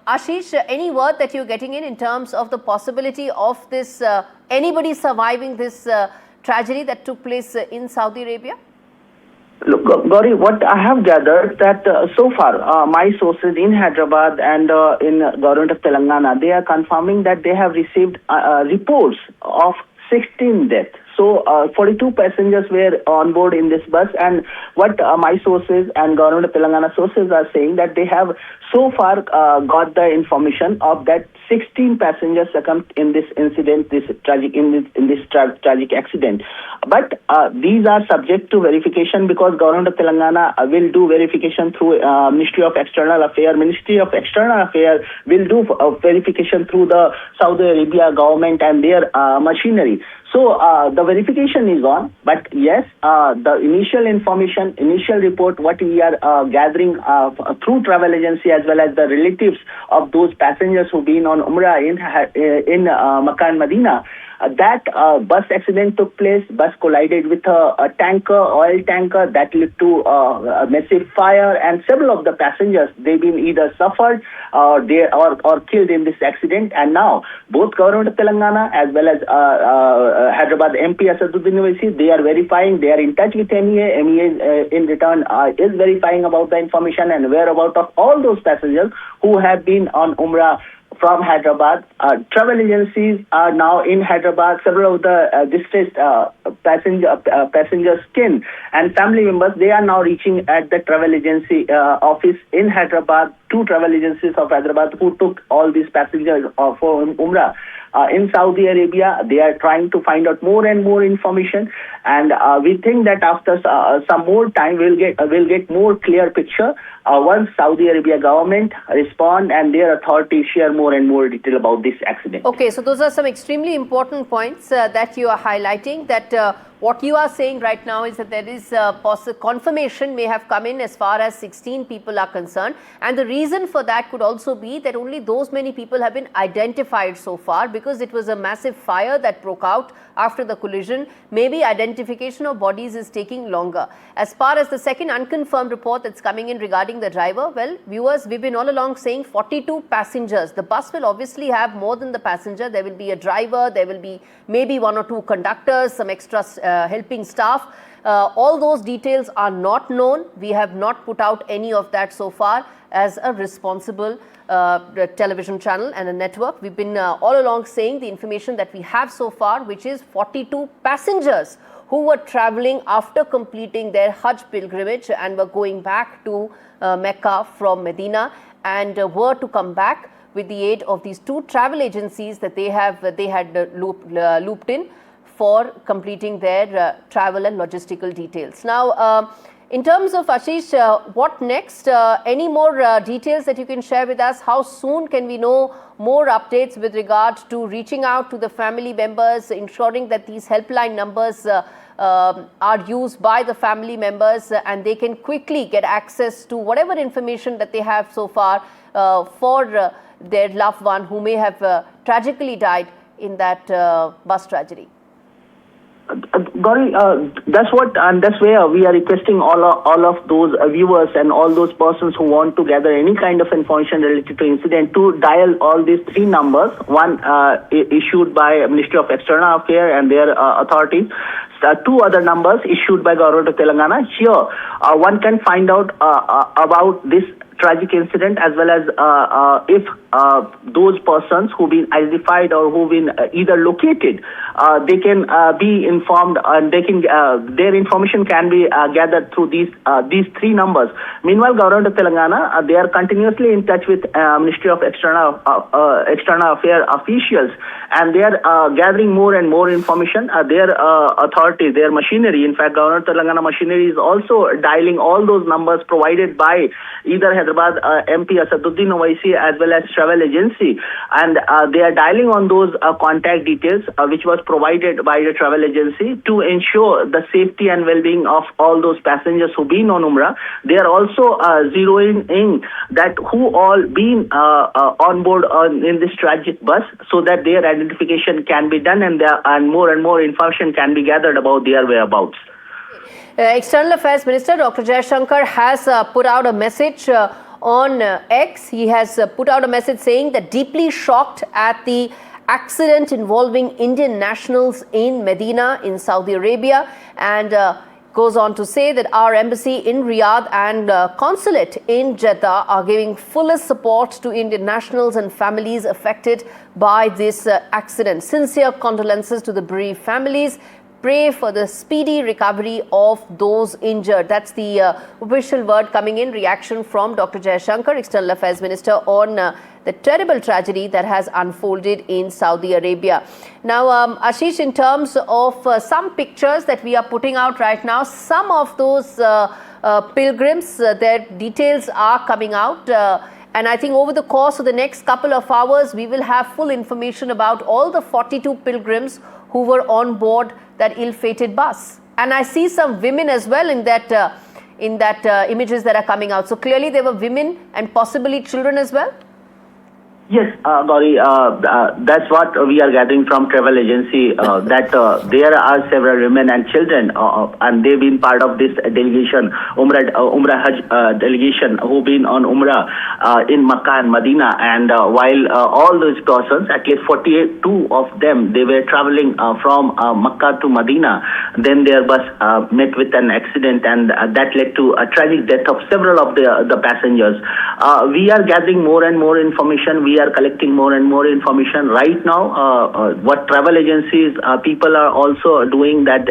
Ashish, any word that you're getting in terms of the possibility of this, anybody surviving this tragedy that took place in Saudi Arabia? Look, Gauri, what I have gathered that so far, my sources in Hyderabad and in government of Telangana, they are confirming that they have received reports of 16 deaths. So 42 passengers were on board in this bus, and what my sources and government of Telangana sources are saying that they have so far got the information of that 16 passengers succumbed in this incident, this tragic tragic accident. But these are subject to verification because government of Telangana will do verification through Ministry of External Affairs. Ministry of External Affairs will do verification through the Saudi Arabia government and their machinery. So the verification is on, but yes, the initial information, initial report, what we are gathering through travel agency as well as the relatives of those passengers who've been on Umrah in Mecca and Medina, that bus accident took place. Bus collided with a tanker, oil tanker, that led to a massive fire, and several of the passengers, they've been either suffered or killed in this accident. And now both government of Telangana as well as Hyderabad MP Asaduddin Owaisi, they are verifying, they are in touch with MEA. MEA in return is verifying about the information and whereabouts of all those passengers who have been on Umrah from Hyderabad. Travel agencies are now in Hyderabad. Several of the distressed passengers kin and family members, they are now reaching at the travel agency office in Hyderabad. Two travel agencies of Hyderabad who took all these passengers for Umrah. In Saudi Arabia, they are trying to find out more and more information, and we think that after some more time, we'll get more clear picture once Saudi Arabia government respond and their authorities share more and more detail about this accident. Okay, so those are some extremely important points that you are highlighting. That what you are saying right now is that there is confirmation may have come in as far as 16 people are concerned, and the reason for that could also be that only those many people have been identified so far, because it was a massive fire that broke out after the collision. Maybe identification of bodies is taking longer. As far as the second unconfirmed report that's coming in regarding the driver, well, viewers, we've been all along saying 42 passengers. The bus will obviously have more than the passenger. There will be a driver, there will be maybe one or two conductors, some extra helping staff. All those details are not known. We have not put out any of that so far as a responsible television channel and a network. We've been all along saying the information that we have so far, which is 42 passengers who were traveling after completing their Hajj pilgrimage and were going back to Mecca from Medina, and were to come back with the aid of these two travel agencies that they had looped in for completing their travel and logistical details. Now, in terms of Ashish, what next? Any more details that you can share with us? How soon can we know more updates with regard to reaching out to the family members, ensuring that these helpline numbers are used by the family members and they can quickly get access to whatever information that they have so far for their loved one who may have tragically died in that bus tragedy? Gauri, that's where we are requesting all of those viewers and all those persons who want to gather any kind of information related to incident to dial all these three numbers. One issued by Ministry of External Affairs and their authorities. Two other numbers issued by Government of Telangana. Here, one can find out about this tragic incident as well as if those persons who've been identified or who've been either located, they can be informed and they can their information can be gathered through these three numbers. Meanwhile, Government of Telangana, they are continuously in touch with Ministry of External Affairs officials, and they are gathering more and more information. Their authority, their machinery, in fact, Government of Telangana machinery is also dialing all those numbers provided by either Hyderabad MP Asaduddin Owaisi as well as travel agency, and they are dialing on those contact details which was provided by the travel agency to ensure the safety and well-being of all those passengers who've been on Umrah. They are also zeroing in that who all been on board in this tragic bus, so that their identification can be done and more information can be gathered about their whereabouts. External Affairs Minister Dr. Jaishankar has put out a message on X. He has put out a message saying that deeply shocked at the accident involving Indian nationals in Medina in Saudi Arabia, and goes on to say that our embassy in Riyadh and consulate in Jeddah are giving fullest support to Indian nationals and families affected by this accident. Sincere condolences to the bereaved families. Pray for the speedy recovery of those injured. That's the official word coming in reaction from Dr. Jaishankar, External Affairs Minister, on the terrible tragedy that has unfolded in Saudi Arabia. Now, Ashish, in terms of some pictures that we are putting out right now, some of those pilgrims, their details are coming out. And I think over the course of the next couple of hours, we will have full information about all the 42 pilgrims who were on board that ill-fated bus. And I see some women as well in that images that are coming out. So clearly there were women and possibly children as well. Yes, Gauri, that's what we are gathering from travel agency, that there are several women and children, and they've been part of this delegation, Umrah Hajj delegation, who've been on Umrah in Mecca and Medina. And while all those persons, at least 42 of them, they were traveling from Mecca to Medina, then their bus met with an accident, and that led to a tragic death of several of the passengers. We are gathering more and more information. We are collecting more and more information right now. What travel agencies people are also doing, that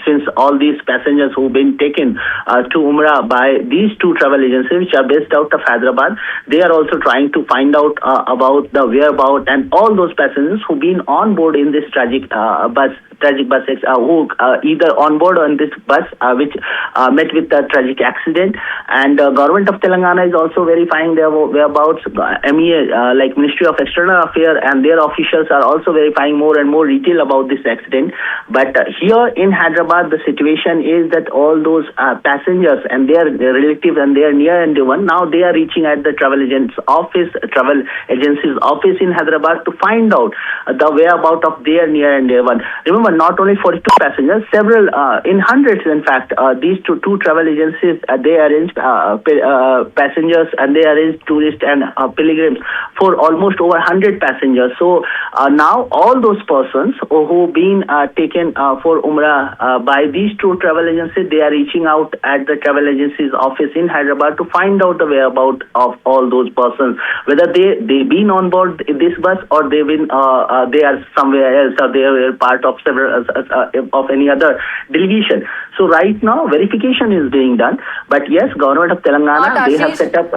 since all these passengers who've been taken to Umrah by these two travel agencies, which are based out of Hyderabad, they are also trying to find out about the whereabouts and all those passengers who've been on board in this tragic bus, who either on board on this bus which met with a tragic accident. And government of Telangana is also verifying their whereabouts. MEA, like Ministry of External Affairs, and their officials are also verifying more and more detail about this accident. But here in Hyderabad, the situation is that all those passengers and their relatives and their near and dear one, now they are reaching at the travel agency's office in Hyderabad to find out the whereabouts of their near and dear one. Remember, not only 42 passengers, several in hundreds, in fact, these two travel agencies, they arrange passengers, and they arrange tourists and pilgrims for almost over 100 passengers. So now all those persons who've been taken for Umrah by these two travel agencies, they are reaching out at the travel agency's office in Hyderabad to find out the whereabouts of all those persons, whether they've been on board this bus or they are somewhere else, or they are part of several of any other delegation. So right now verification is being done. But yes, government of Telangana, they have set up.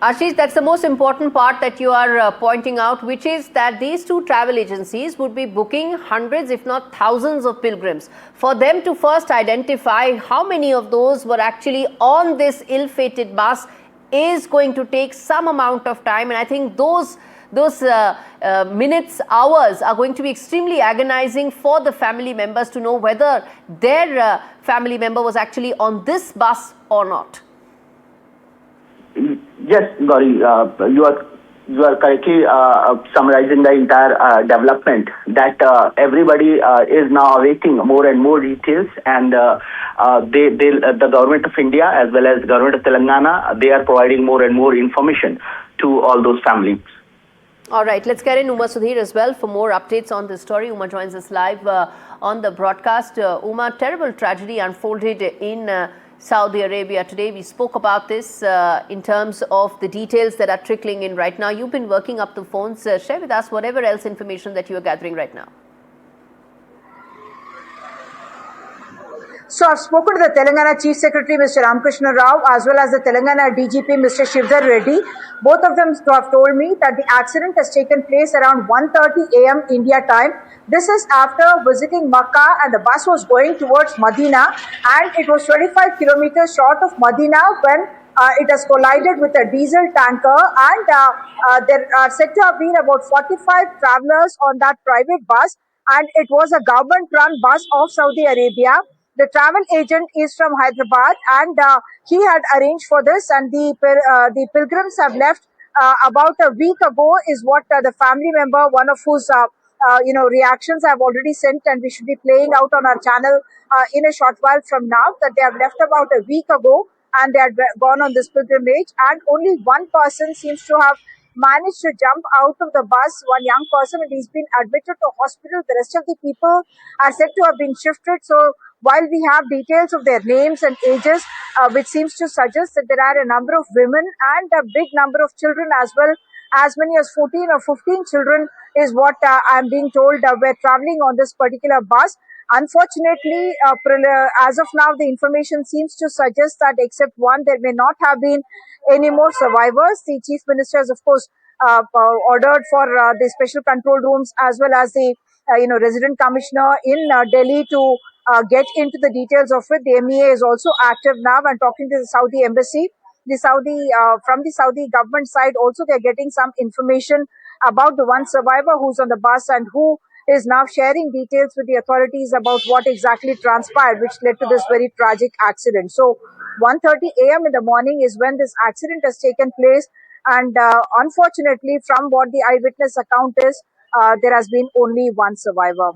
Ashish, that's the most important part that you are pointing out, which is that these two travel agencies would be booking hundreds, if not thousands of pilgrims. For them to first identify how many of those were actually on this ill-fated bus is going to take some amount of time. And I think those minutes, hours are going to be extremely agonizing for the family members to know whether their family member was actually on this bus or not. Yes, Gauri, you are correctly summarizing the entire development, that everybody is now awaiting more and more details, and the government of India as well as government of Telangana, they are providing more and more information to all those families. All right, let's get in Uma Sudhir as well for more updates on this story. Uma joins us live on the broadcast. Uma, terrible tragedy unfolded in Saudi Arabia today. We spoke about this in terms of the details that are trickling in right now. You've been working up the phones. Share with us whatever else information that you are gathering right now. So I've spoken to the Telangana Chief Secretary, Mr. Ramakrishna Rao, as well as the Telangana DGP, Mr. Shivdar Reddy. Both of them have told me that the accident has taken place around 1:30 a.m. India time. This is after visiting Mecca, and the bus was going towards Medina, and it was 25 kilometers short of Medina when it has collided with a diesel tanker, and there are said to have been about 45 travelers on that private bus, and it was a government-run bus of Saudi Arabia. The travel agent is from Hyderabad, and he had arranged for this, and the pilgrims have left about a week ago, is what the family member, one of whose reactions I've already sent, and we should be playing out on our channel in a short while from now, that they have left about a week ago. and they had gone on this pilgrimage, and only one person seems to have managed to jump out of the bus, one young person, and he's been admitted to hospital. The rest of the people are said to have been shifted. So while we have details of their names and ages, which seems to suggest that there are a number of women and a big number of children as well, as many as 14 or 15 children is what I'm being told were traveling on this particular bus. Unfortunately, as of now, the information seems to suggest that except one, there may not have been any more survivors. The Chief Minister has, of course, ordered for the special control rooms as well as the resident commissioner in Delhi to get into the details of it. The MEA is also active now and talking to the Saudi embassy. The Saudi from the Saudi government side also they're getting some information about the one survivor who's on the bus and who is now sharing details with the authorities about what exactly transpired, which led to this very tragic accident. So 1:30 a.m. in the morning is when this accident has taken place, and unfortunately, from what the eyewitness account is, there has been only one survivor.